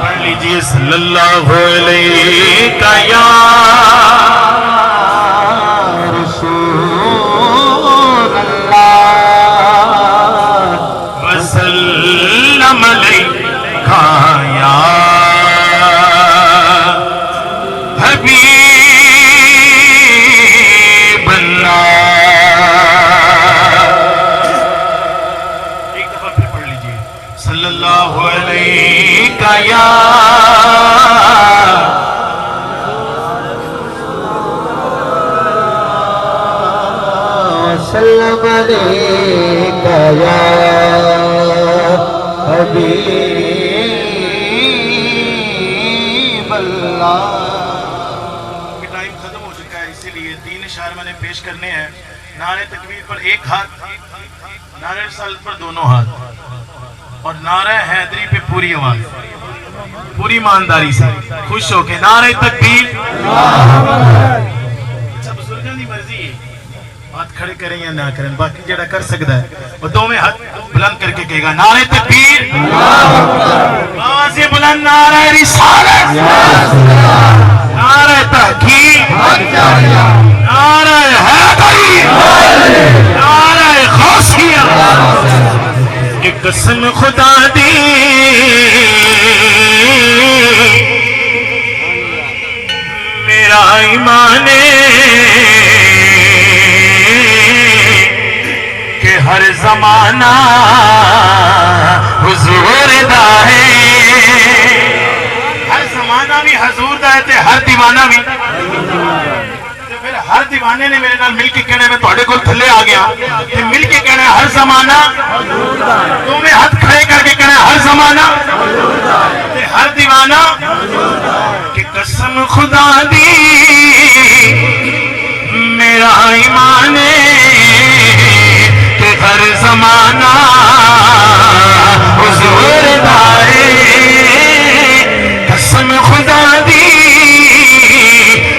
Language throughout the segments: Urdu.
پڑھ لیجئے صلاللہ علیہ یا رسول اللہ وسلم علیہ یا حبیب اللہ. صلی اللہ علیہ یا وسلم علیک یا حبیب اللہ. ٹائم ختم ہو چکا ہے، اسی لیے 3 اشعار میں نے پیش کرنے ہیں. نعرہ تکبیر پر 1 ہاتھ، نعرہ رسالت پر 2 ہاتھ، اور نعرہ حیدری پہ پوری آواز، پوری ایمانداری سے خوش ہو کے نعرہ تکبیر. اچھا بزرگاں دی مرضی ہے، ہاتھ کھڑے کریں یا نہ کریں، باقی جڑا کر سکتا ہے وہ 2 ہاتھ بلند کر کے کہے گا نعرہ تکبیر، آواز بلند، نعرہ رسالت، نعرہ تحقیق، نعرہ حیدری، نعرہ غوثیہ. ایک قسم خدا دی میرا ایمان کہ ہر زمانہ حضور دا ہے. ہر زمانہ بھی حضور دا ہے تے ہر دیوانہ بھی. پھر ہر دیوانے نے میرے نال مل کے کہنا میں تھوڑے کو تھلے آ گیا، تے مل کے کہنا ہر زمانہ تمہیں ہاتھ کھڑے کر کے کہنا ہر زمانہ تے ہر دیوانہ. کہ قسم خدا دی میرا ایمان کہ ہر زمانہ حضور دا ہے. قسم خدا دی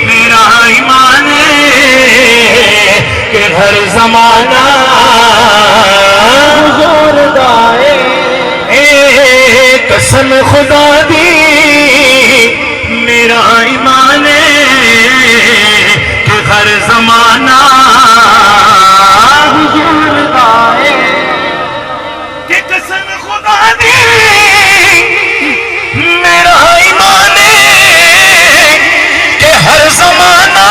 میرا ایمان کہ ہر زمانہ حضور دا ہے. قسم خدا دی میرا ایمان کہ ہر زمانہ حضور دا ہے. کہ قسم خدا دی میرا ایمان کہ ہر زمانہ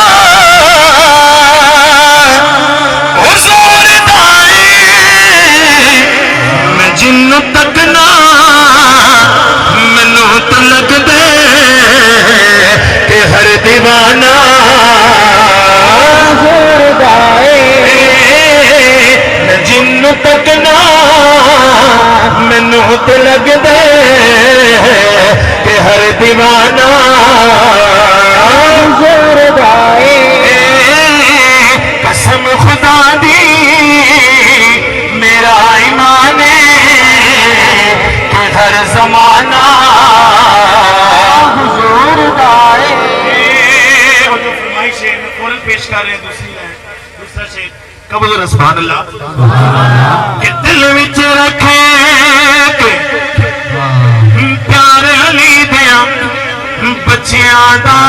حضور دا ہے. میں جن تک نہ مینو تو لگ دے کہ ہر دیوانہ حضور دا ہے. میں جن تک نہ مینو تو لگ دے کہ ہر دیوانہ حضور دا ہے. قسم خدا دی میرا ایمان کہ ہر زمانہ حضور دا ہے. وہ جو فرمائش ہے میں فوراً پیش کر رہے ہیں دوسرا شعر. قبض سبحان اللہ. کہ دل وچ رکھے کہ پیار علی دیاں بچیاں دا